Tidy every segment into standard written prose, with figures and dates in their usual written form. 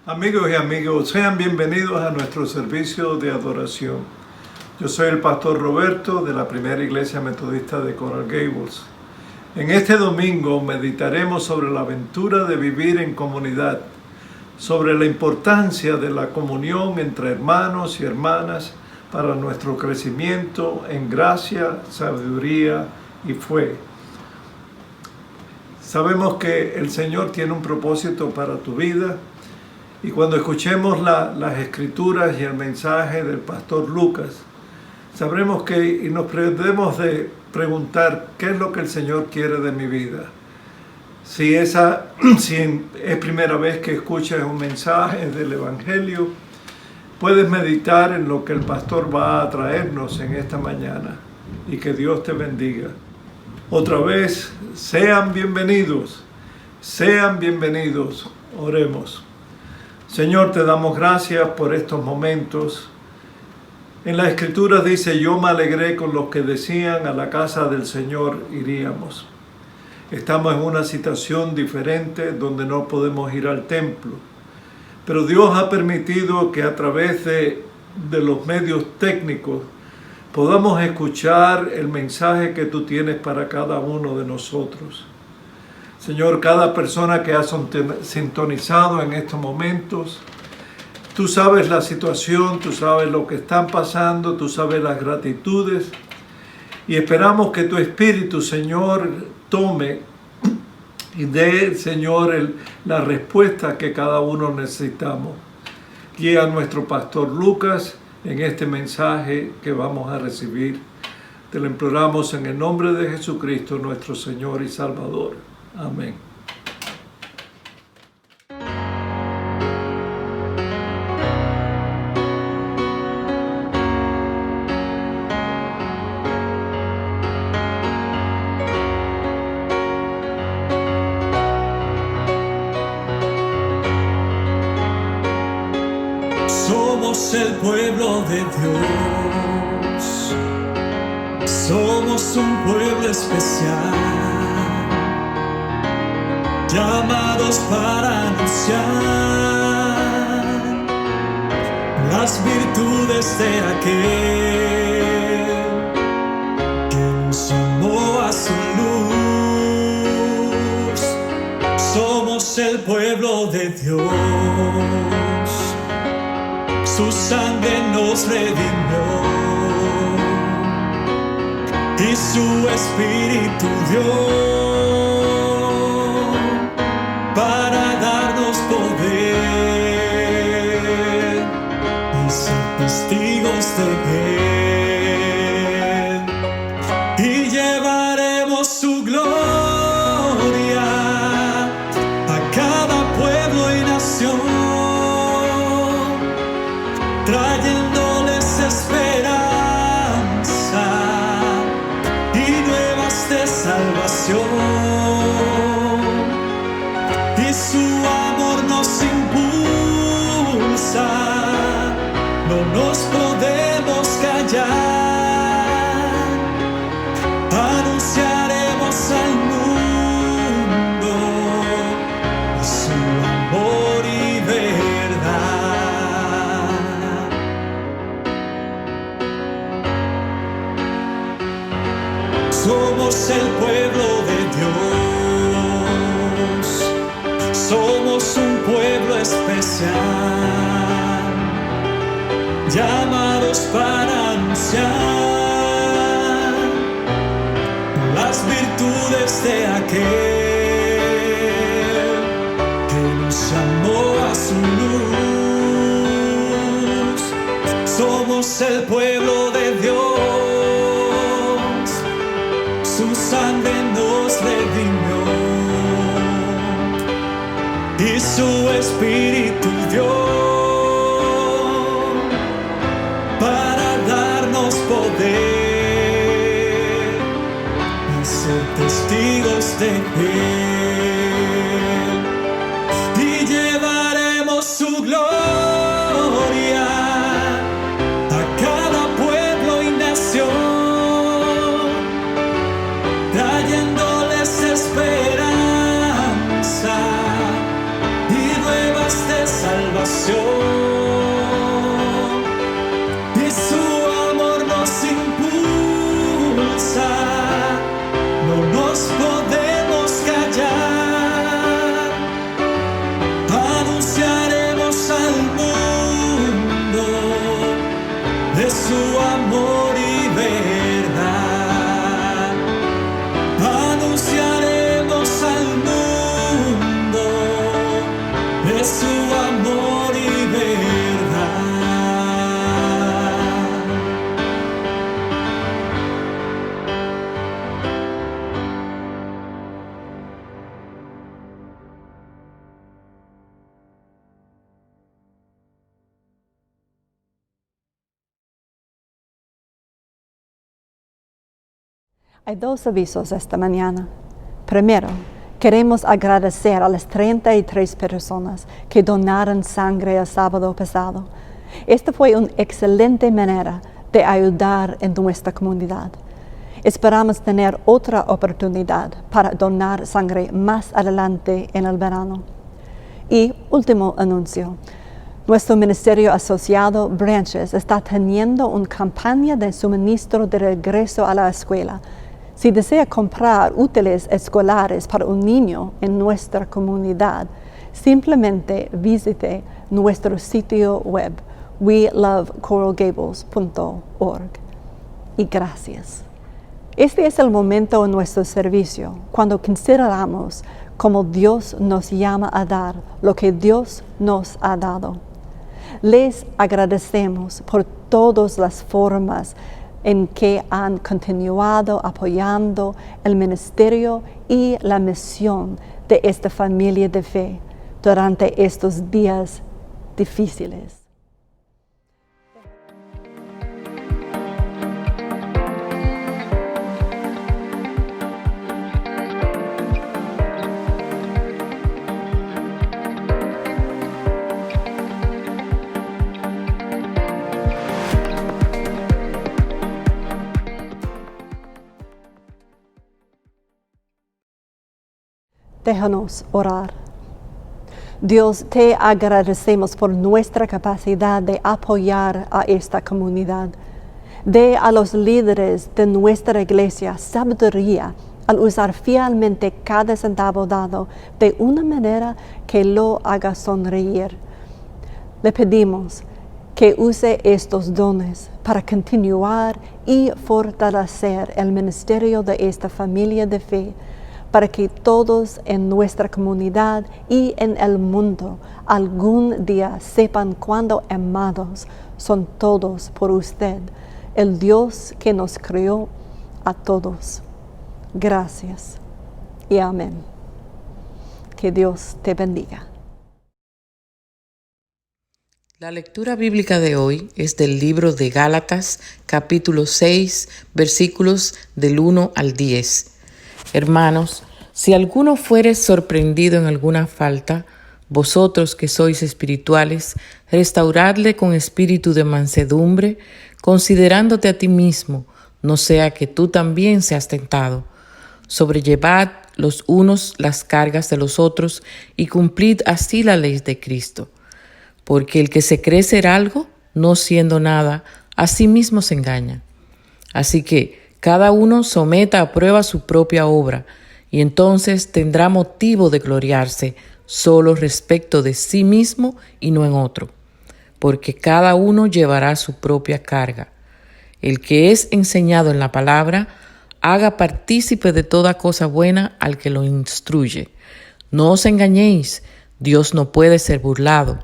Amigos y amigos, sean bienvenidos a nuestro servicio de adoración. Yo soy el pastor Roberto de la Primera Iglesia Metodista de Coral Gables. En este domingo meditaremos sobre la aventura de vivir en comunidad, sobre la importancia de la comunión entre hermanos y hermanas para nuestro crecimiento en gracia, sabiduría y fe. Sabemos que el Señor tiene un propósito para tu vida. Y cuando escuchemos las escrituras y el mensaje del pastor Lucas, sabremos y nos debemos de preguntar qué es lo que el Señor quiere de mi vida. Si es primera vez que escuchas un mensaje del Evangelio, puedes meditar en lo que el pastor va a traernos en esta mañana y que Dios te bendiga. Otra vez, sean bienvenidos, oremos. Señor, te damos gracias por estos momentos. En la Escritura dice, yo me alegré con los que decían, a la casa del Señor iríamos. Estamos en una situación diferente donde no podemos ir al templo. Pero Dios ha permitido que a través de los medios técnicos podamos escuchar el mensaje que tú tienes para cada uno de nosotros. Señor, cada persona que ha sintonizado en estos momentos, tú sabes la situación, tú sabes lo que están pasando, tú sabes las gratitudes y esperamos que tu Espíritu, Señor, tome y dé, Señor, la respuesta que cada uno necesitamos. Guía a nuestro pastor Lucas en este mensaje que vamos a recibir. Te lo imploramos en el nombre de Jesucristo, nuestro Señor y Salvador. Amén. Somos el pueblo de Dios, somos un pueblo especial, llamados para anunciar las virtudes de aquel que nos llamó a su luz. Somos el pueblo de Dios, su sangre nos redimió y su espíritu dio para darnos poder y ser testigos de Él, y llevaremos su gloria a cada pueblo y nación, trayéndoles esperanza y nuevas de salvación. Su amor nos impulsa, no nos podemos callar, anunciaremos al mundo su amor y verdad. Somos el pueblo de Dios, somos un pueblo especial, llamados para anunciar las virtudes de aquel que nos llamó a su luz. Somos el pueblo de Dios, su sangre nos redimió y su espíritu dio para darnos poder y ser testigos de Él, y llevaremos su gloria a cada pueblo y nación, trayéndoles esperanza y nuevas de salvación. Hay dos avisos esta mañana. Primero, queremos agradecer a las 33 personas que donaron sangre el sábado pasado. Esta fue una excelente manera de ayudar en nuestra comunidad. Esperamos tener otra oportunidad para donar sangre más adelante en el verano. Y último anuncio. Nuestro ministerio asociado Branches está teniendo una campaña de suministro de regreso a la escuela. Si desea comprar útiles escolares para un niño en nuestra comunidad, simplemente visite nuestro sitio web welovecoralgables.org. Y gracias. Este es el momento en nuestro servicio cuando consideramos cómo Dios nos llama a dar lo que Dios nos ha dado. Les agradecemos por todas las formas en que han continuado apoyando el ministerio y la misión de esta familia de fe durante estos días difíciles. Déjanos orar. Dios, te agradecemos por nuestra capacidad de apoyar a esta comunidad. Dé a los líderes de nuestra iglesia sabiduría al usar fielmente cada centavo dado de una manera que lo haga sonreír. Le pedimos que use estos dones para continuar y fortalecer el ministerio de esta familia de fe, para que todos en nuestra comunidad y en el mundo algún día sepan cuán amados son todos por usted, el Dios que nos creó a todos. Gracias y amén. Que Dios te bendiga. La lectura bíblica de hoy es del libro de Gálatas, capítulo 6, versículos del 1 al 10. Hermanos, si alguno fuere sorprendido en alguna falta, vosotros que sois espirituales, restauradle con espíritu de mansedumbre, considerándote a ti mismo, no sea que tú también seas tentado. Sobrellevad los unos las cargas de los otros y cumplid así la ley de Cristo. Porque el que se cree ser algo, no siendo nada, a sí mismo se engaña. Así que cada uno someta a prueba su propia obra, y entonces tendrá motivo de gloriarse solo respecto de sí mismo y no en otro, porque cada uno llevará su propia carga. El que es enseñado en la palabra, haga partícipe de toda cosa buena al que lo instruye. No os engañéis, Dios no puede ser burlado,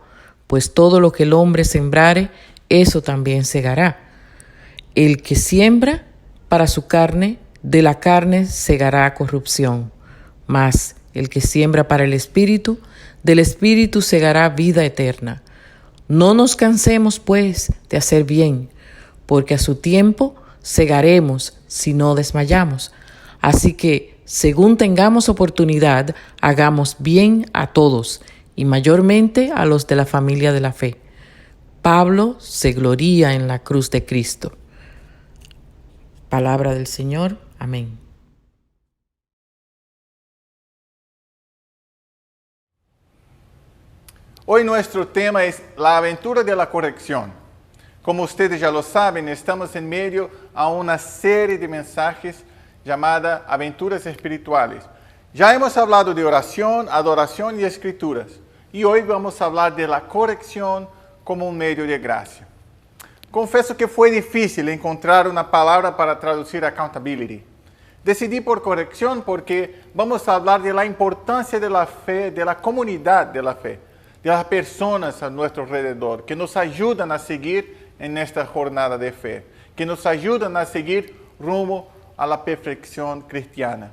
pues todo lo que el hombre sembrare, eso también segará. El que siembra para su carne, de la carne segará corrupción. Mas el que siembra para el Espíritu, del Espíritu segará vida eterna. No nos cansemos, pues, de hacer bien, porque a su tiempo segaremos si no desmayamos. Así que, según tengamos oportunidad, hagamos bien a todos, y mayormente a los de la familia de la fe. Pablo se gloría en la cruz de Cristo. Palabra del Señor. Amén. Hoy nuestro tema es la aventura de la corrección. Como ustedes ya lo saben, estamos en medio a una serie de mensajes llamada Aventuras Espirituales. Ya hemos hablado de oración, adoración y escrituras. Y hoy vamos a hablar de la corrección como un medio de gracia. Confeso que fue difícil encontrar una palabra para traducir accountability. Decidí por corrección porque vamos a hablar de la importancia de la fe, de la comunidad de la fe, de las personas a nuestro alrededor, que nos ayudan a seguir en esta jornada de fe, que nos ayudan a seguir rumbo a la perfección cristiana.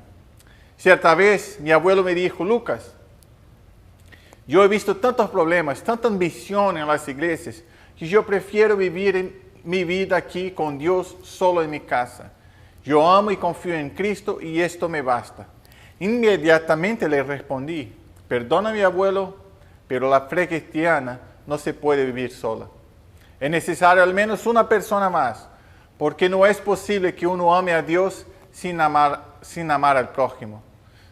Cierta vez mi abuelo me dijo: Lucas, yo he visto tantos problemas, tanta ambición en las iglesias, que yo prefiero vivir mi vida aquí con Dios solo en mi casa. Yo amo y confío en Cristo y esto me basta. Inmediatamente le respondí, perdona mi abuelo, pero la fe cristiana no se puede vivir sola. Es necesario al menos una persona más, porque no es posible que uno ame a Dios sin amar al prójimo.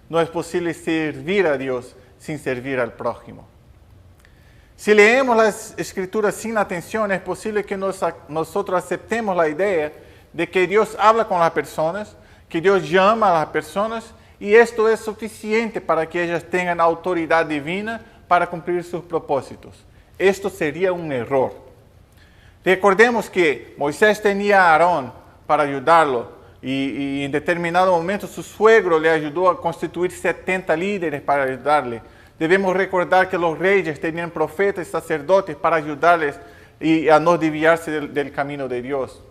No es posible servir a Dios sin servir al prójimo. Si leemos las Escrituras sin atención, es posible que nosotros aceptemos la idea de que Dios habla con las personas, que Dios llama a las personas, y esto es suficiente para que ellas tengan autoridad divina para cumplir sus propósitos. Esto sería un error. Recordemos que Moisés tenía a Aarón para ayudarlo y en determinado momento su suegro le ayudó a constituir 70 líderes para ayudarle. Debemos recordar que los reyes tenían profetas y sacerdotes para ayudarles y a no desviarse del camino de Dios.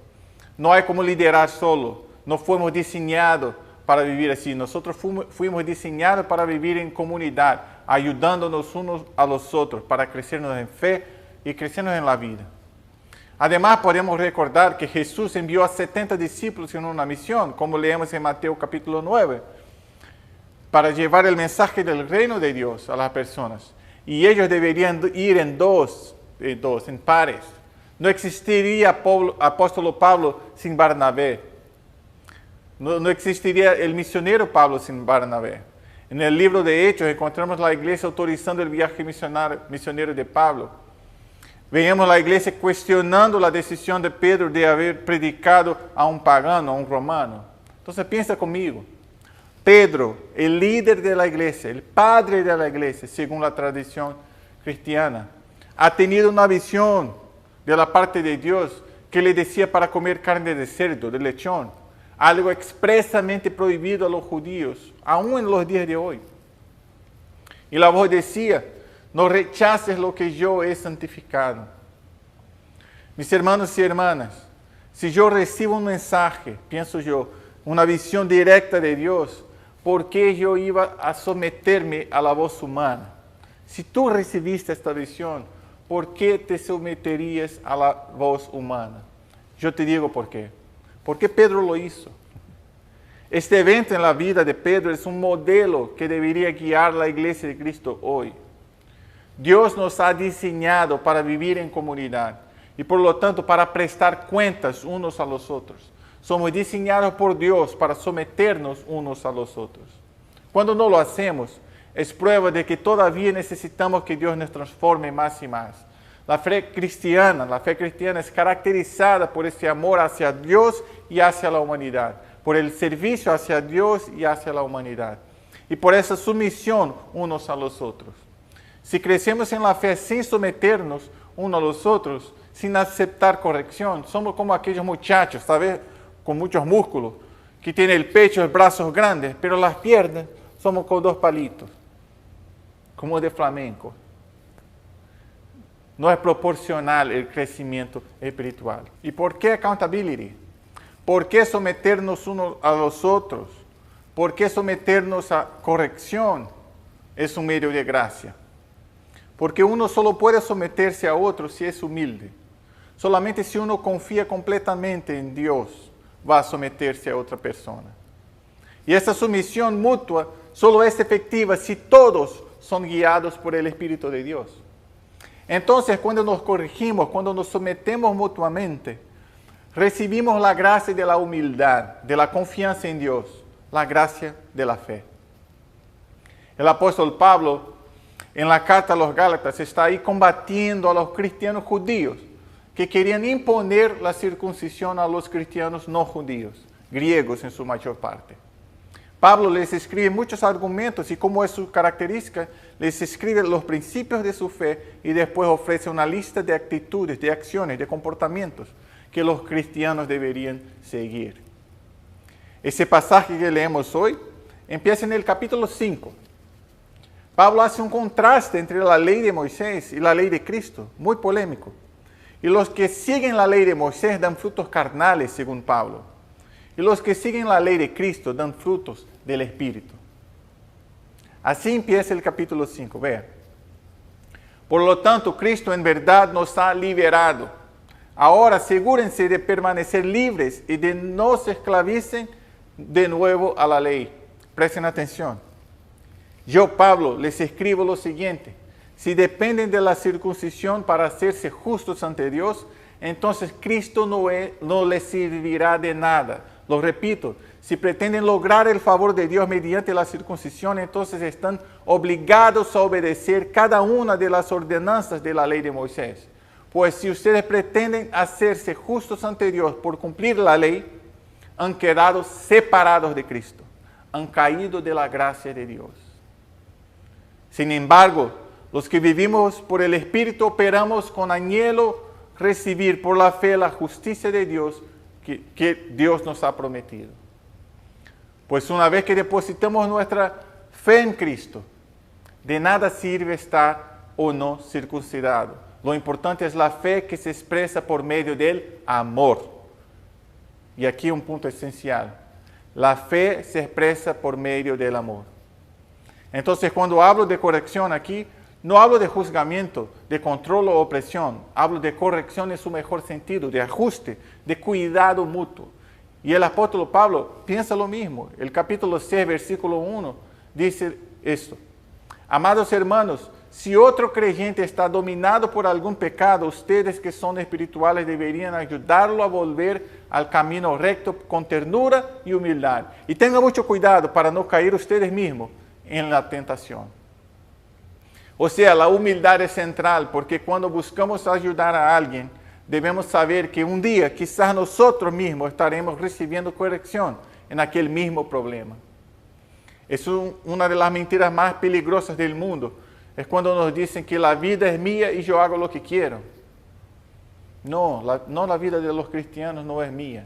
No hay como liderar solo. No fuimos diseñados para vivir así. Nosotros fuimos diseñados para vivir en comunidad, ayudándonos unos a los otros para crecernos en fe y crecernos en la vida. Además, podemos recordar que Jesús envió a 70 discípulos en una misión, como leemos en Mateo capítulo 9, para llevar el mensaje del reino de Dios a las personas. Y ellos deberían ir en pares. No existiría apóstolo Pablo sin Barnabé. No existiría el misionero Pablo sin Barnabé. En el libro de Hechos encontramos la iglesia autorizando el viaje misionero de Pablo. Veíamos la iglesia cuestionando la decisión de Pedro de haber predicado a un pagano, a un romano. Entonces piensa conmigo. Pedro, el líder de la iglesia, el padre de la iglesia, según la tradición cristiana, ha tenido una visión de la parte de Dios que le decía para comer carne de cerdo, de lechón, algo expresamente prohibido a los judíos, aún en los días de hoy. Y la voz decía, no rechaces lo que yo he santificado. Mis hermanos y hermanas, si yo recibo un mensaje, pienso yo, una visión directa de Dios, ¿por qué yo iba a someterme a la voz humana? Si tú recibiste esta visión, ¿por qué te someterías a la voz humana? Yo te digo por qué. Porque Pedro lo hizo. Este evento en la vida de Pedro es un modelo que debería guiar la iglesia de Cristo hoy. Dios nos ha diseñado para vivir en comunidad y por lo tanto para prestar cuentas unos a los otros. Somos diseñados por Dios para someternos unos a los otros. Cuando no lo hacemos, es prueba de que todavía necesitamos que Dios nos transforme más y más. La fe cristiana es caracterizada por ese amor hacia Dios y hacia la humanidad, por el servicio hacia Dios y hacia la humanidad, y por esa sumisión unos a los otros. Si crecemos en la fe sin someternos unos a los otros, sin aceptar corrección, somos como aquellos muchachos, ¿sabes? Con muchos músculos, que tienen el pecho y los brazos grandes, pero las piernas somos con 2 palitos, como de flamenco. No es proporcional el crecimiento espiritual. ¿Y por qué accountability? ¿Por qué someternos unos a los otros? ¿Por qué someternos a corrección? Es un medio de gracia. Porque uno solo puede someterse a otro si es humilde. Solamente si uno confía completamente en Dios, va a someterse a otra persona. Y esta sumisión mutua solo es efectiva si todos son guiados por el Espíritu de Dios. Entonces, cuando nos corregimos, cuando nos sometemos mutuamente, recibimos la gracia de la humildad, de la confianza en Dios, la gracia de la fe. El apóstol Pablo, en la carta a los Gálatas, está ahí combatiendo a los cristianos judíos que querían imponer la circuncisión a los cristianos no judíos, griegos en su mayor parte. Pablo les escribe muchos argumentos y como es su característica, les escribe los principios de su fe y después ofrece una lista de actitudes, de acciones, de comportamientos que los cristianos deberían seguir. Ese pasaje que leemos hoy empieza en el capítulo 5. Pablo hace un contraste entre la ley de Moisés y la ley de Cristo, muy polémico. Y los que siguen la ley de Moisés dan frutos carnales, según Pablo. Y los que siguen la ley de Cristo dan frutos del Espíritu. Así empieza el capítulo 5, vea. Por lo tanto, Cristo en verdad nos ha liberado Ahora asegúrense de permanecer libres y de no se esclavicen de nuevo a la ley. Presten atención. Yo, Pablo, les escribo lo siguiente. Si dependen de la circuncisión para hacerse justos ante Dios, entonces Cristo no les servirá de nada. Lo repito, si pretenden lograr el favor de Dios mediante la circuncisión, entonces están obligados a obedecer cada una de las ordenanzas de la ley de Moisés. Pues si ustedes pretenden hacerse justos ante Dios por cumplir la ley, han quedado separados de Cristo, han caído de la gracia de Dios. Sin embargo, los que vivimos por el Espíritu operamos con anhelo recibir por la fe la justicia de Dios que Dios nos ha prometido. Pues una vez que depositamos nuestra fe en Cristo, de nada sirve estar o no circuncidado. Lo importante es la fe que se expresa por medio del amor. Y aquí un punto esencial. La fe se expresa por medio del amor. Entonces, cuando hablo de corrección aquí, no hablo de juzgamiento, de control o opresión. Hablo de corrección en su mejor sentido, de ajuste, de cuidado mutuo. Y el apóstol Pablo piensa lo mismo. El capítulo 6, versículo 1, dice esto. Amados hermanos, si otro creyente está dominado por algún pecado, ustedes que son espirituales deberían ayudarlo a volver al camino recto con ternura y humildad. Y tengan mucho cuidado para no caer ustedes mismos en la tentación. O sea, la humildad es central, porque cuando buscamos ayudar a alguien, debemos saber que un día quizás nosotros mismos estaremos recibiendo corrección en aquel mismo problema. Es una de las mentiras más peligrosas del mundo. Es cuando nos dicen que la vida es mía y yo hago lo que quiero. No, la vida de los cristianos no es mía.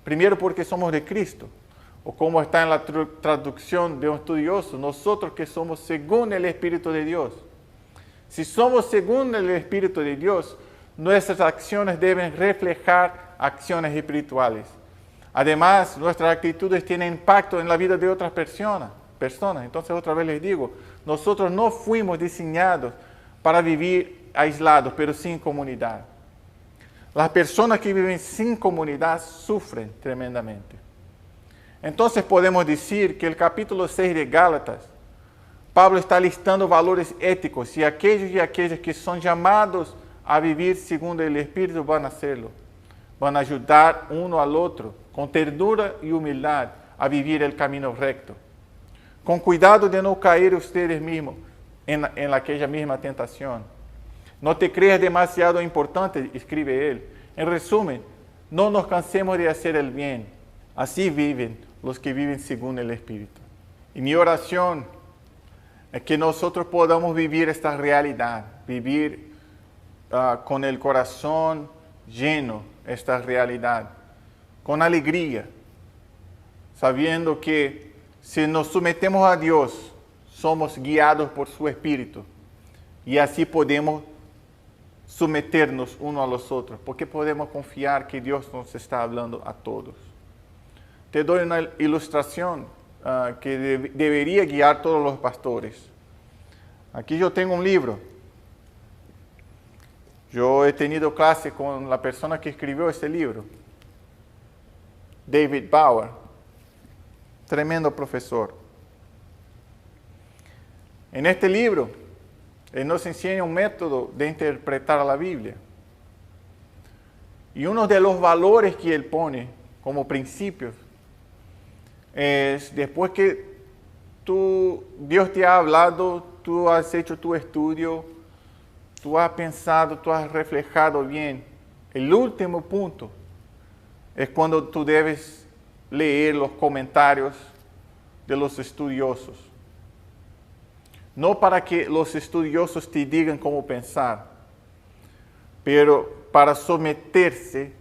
Primero porque somos de Cristo. O como está en la traducción de un estudioso, nosotros que somos según el Espíritu de Dios. Si somos según el Espíritu de Dios, nuestras acciones deben reflejar acciones espirituales. Además, nuestras actitudes tienen impacto en la vida de otras personas. Entonces, otra vez les digo, nosotros no fuimos diseñados para vivir aislados, pero sin comunidad. Las personas que viven sin comunidad sufren tremendamente. Entonces podemos decir que el capítulo 6 de Gálatas, Pablo está listando valores éticos y aquellas que son llamados a vivir segundo el Espíritu van a hacerlo. Van a ayudar uno al otro con ternura y humildad a vivir el camino recto. Con cuidado de no caer ustedes mismos en aquella misma tentación. No te creas demasiado importante, escribe él. En resumen, no nos cansemos de hacer el bien. Así viven los que viven según el Espíritu. Y mi oración es que nosotros podamos vivir esta realidad, vivir con el corazón lleno esta realidad, con alegría, sabiendo que si nos sometemos a Dios, somos guiados por su Espíritu y así podemos someternos uno a los otros, porque podemos confiar que Dios nos está hablando a todos. Te doy una ilustración que debería guiar a todos los pastores. Aquí yo tengo un libro. Yo he tenido clase con la persona que escribió este libro, David Bauer, tremendo profesor. En este libro, él nos enseña un método de interpretar la Biblia. Y uno de los valores que él pone como principios es, después que Dios te ha hablado, tú has hecho tu estudio, tú has pensado, tú has reflejado bien, el último punto es cuando tú debes leer los comentarios de los estudiosos. No para que los estudiosos te digan cómo pensar, pero para someterse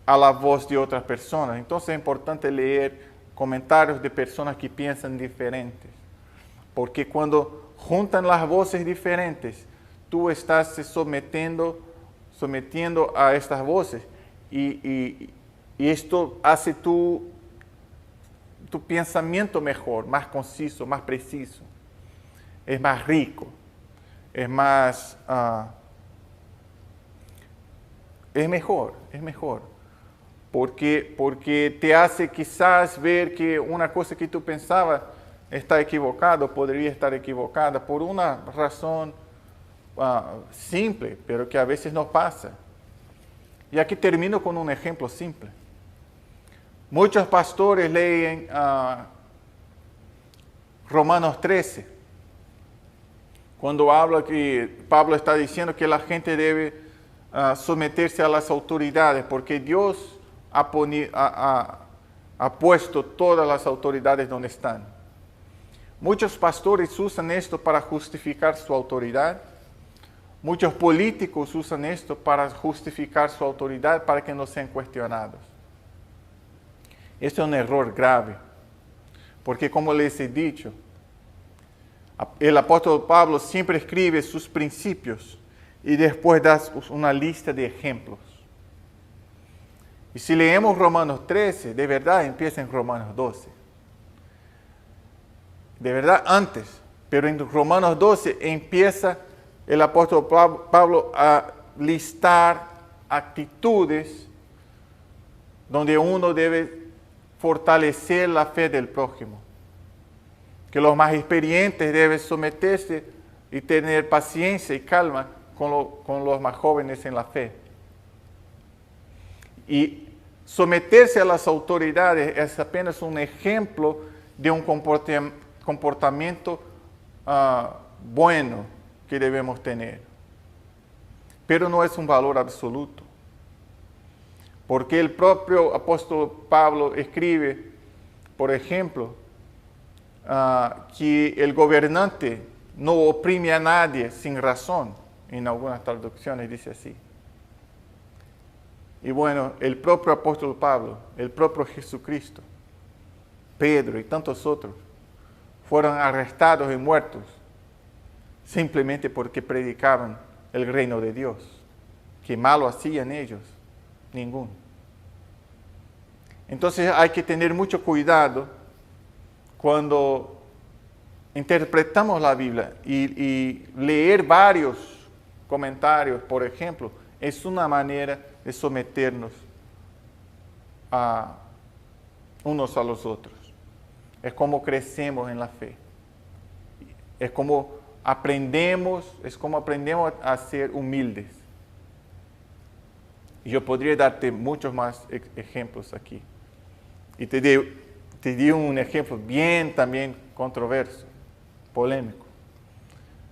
a la voz de otras personas. Entonces es importante leer comentarios de personas que piensan diferentes, porque cuando juntan las voces diferentes, tú estás sometiendo a estas voces y esto hace tu pensamiento mejor, más conciso, más preciso. Es más rico, es más es mejor, porque te hace quizás ver que una cosa que tú pensabas está equivocada, podría estar equivocada por una razón simple, pero que a veces no pasa. Y aquí termino con un ejemplo simple. Muchos pastores leen Romanos 13, cuando habla que Pablo está diciendo que la gente debe someterse a las autoridades, porque Dios ha puesto todas las autoridades donde están. Muchos pastores usan esto para justificar su autoridad. Muchos políticos usan esto para justificar su autoridad, para que no sean cuestionados. Esto es un error grave, porque como les he dicho, el apóstol Pablo siempre escribe sus principios y después da una lista de ejemplos. Y si leemos Romanos 13, de verdad empieza en Romanos 12. De verdad antes, pero en Romanos 12 empieza el apóstol Pablo a listar actitudes donde uno debe fortalecer la fe del prójimo. Que los más experientes deben someterse y tener paciencia y calma con los más jóvenes en la fe. Y someterse a las autoridades es apenas un ejemplo de un comportamiento bueno que debemos tener. Pero no es un valor absoluto. Porque el propio apóstol Pablo escribe, por ejemplo, que el gobernante no oprime a nadie sin razón. En algunas traducciones dice así. Y bueno, el propio apóstol Pablo, el propio Jesucristo, Pedro y tantos otros fueron arrestados y muertos simplemente porque predicaban el reino de Dios. ¿Qué malo hacían ellos? Ninguno. Entonces hay que tener mucho cuidado cuando interpretamos la Biblia y leer varios comentarios, por ejemplo, es una manera de someternos a unos a los otros. Es como crecemos en la fe. Es como aprendemos a ser humildes. Y yo podría darte muchos más ejemplos aquí. Y te di un ejemplo bien también controverso, polémico.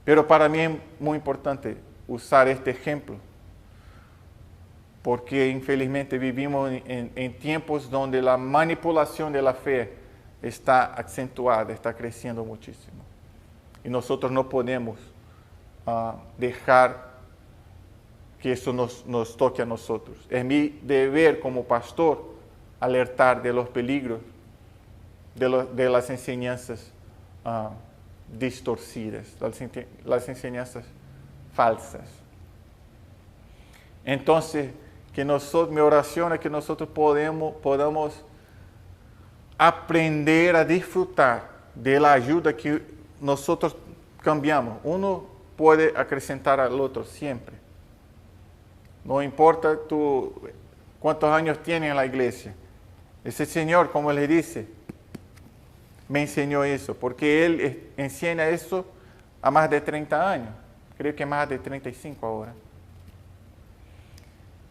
Pero para mí es muy importante usar este ejemplo, porque infelizmente vivimos en tiempos donde la manipulación de la fe está acentuada, está creciendo muchísimo. Y nosotros no podemos dejar que eso nos toque a nosotros. Es mi deber como pastor alertar de los peligros de las enseñanzas distorcidas, las enseñanzas falsas. Entonces, mi oración es que nosotros podamos aprender a disfrutar de la ayuda que nosotros cambiamos. Uno puede acrescentar al otro siempre. No importa cuántos años tienes en la iglesia. Ese Señor, como le dice, me enseñó eso, porque Él enseña eso a más de 30 años. Creo que más de 35 ahora.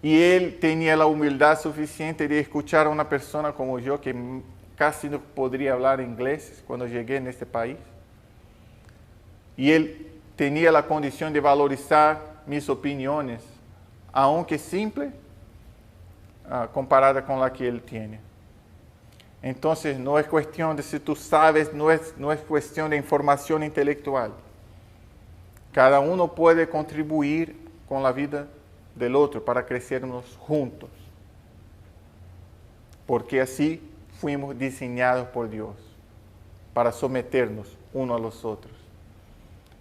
Y Él tenía la humildad suficiente de escuchar a una persona como yo, que casi no podría hablar inglés cuando llegué en este país. Y Él tenía la condición de valorizar mis opiniones, aunque simple, comparada con la que Él tiene. Entonces, no es cuestión de si tú sabes, no es cuestión de información intelectual. Cada uno puede contribuir con la vida del otro para crecernos juntos. Porque así fuimos diseñados por Dios, para someternos unos a los otros.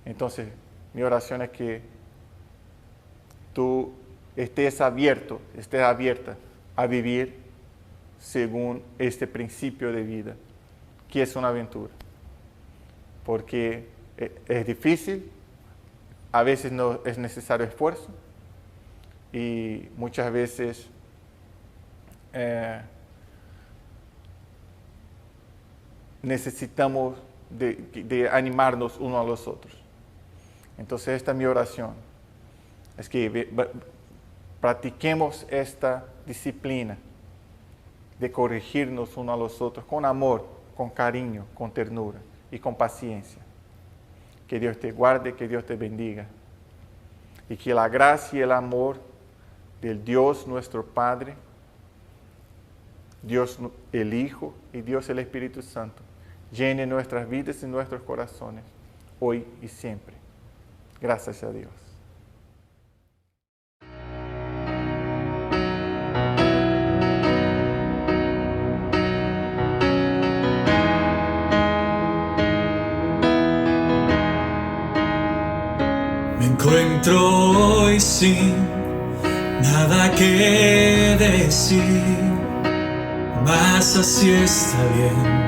Entonces, mi oración es que tú estés abierta a vivir según este principio de vida, que es una aventura. Porque es difícil, a veces no es necesario esfuerzo, y muchas veces necesitamos de animarnos unos a los otros. Entonces esta es mi oración, es que practiquemos esta disciplina de corregirnos unos a los otros con amor, con cariño, con ternura y con paciencia. Que Dios te guarde, que Dios te bendiga y que la gracia y el amor del Dios nuestro Padre, Dios el Hijo y Dios el Espíritu Santo llene nuestras vidas y nuestros corazones, hoy y siempre. Gracias a Dios. Me encuentro hoy sin nada que decir, mas así está bien.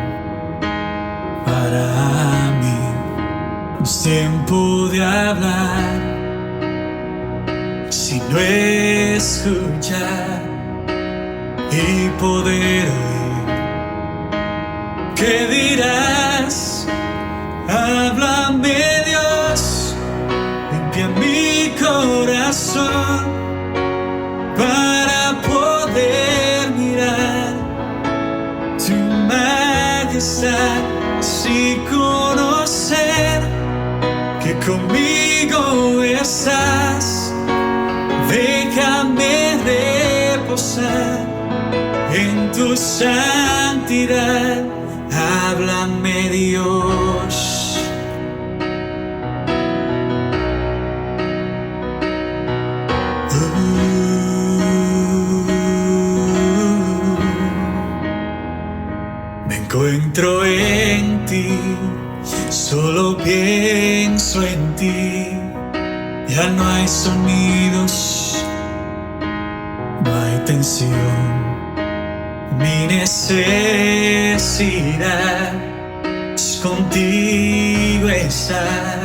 Para mí es tiempo de hablar, sino escuchar y poder oír. ¿Qué dirás? Háblame, Dios, limpia mi corazón para poder mirar tu majestad. Si conocer que conmigo estás, déjame reposar en tu santidad. Háblame, Dios. Me encuentro en ti, solo pienso en ti. Ya no hay sonidos, no hay tensión. Mi necesidad es contigo estar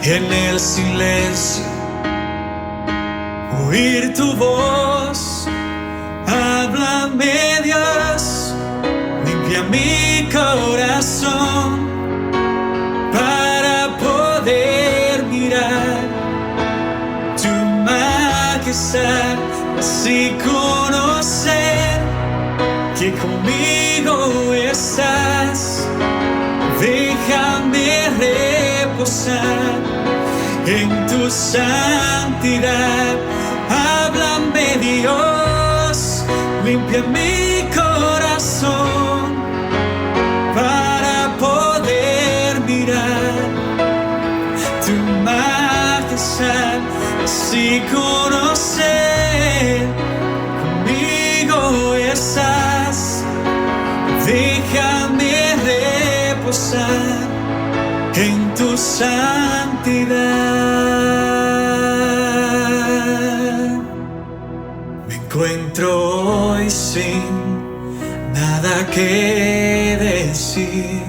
en el silencio, oír tu voz. Háblame, Dios, limpia mi corazón para poder mirar tu majestad, así conocer que conmigo estás. Déjame reposar en tu santidad. Háblame, Dios, limpia mi corazón para poder mirar tu majestad, así conocer conmigo estás. Déjame reposar en tu santidad. Me encuentro hoy sin nada que decir,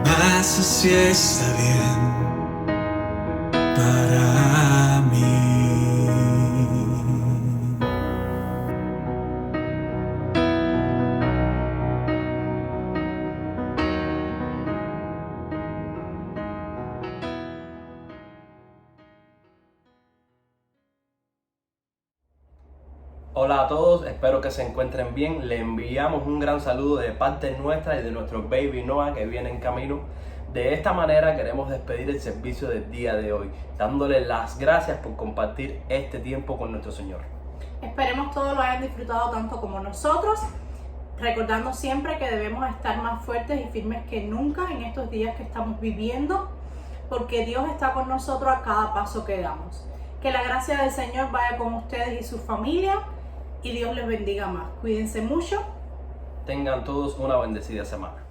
mas así está bien para mí. Hola a todos, espero que se encuentren bien. Le enviamos un gran saludo de parte nuestra y de nuestro baby Noah que viene en camino. De esta manera queremos despedir el servicio del día de hoy, dándole las gracias por compartir este tiempo con nuestro Señor. Esperemos todos lo hayan disfrutado tanto como nosotros, recordando siempre que debemos estar más fuertes y firmes que nunca en estos días que estamos viviendo, porque Dios está con nosotros a cada paso que damos. Que la gracia del Señor vaya con ustedes y su familia y Dios les bendiga más. Cuídense mucho. Tengan todos una bendecida semana.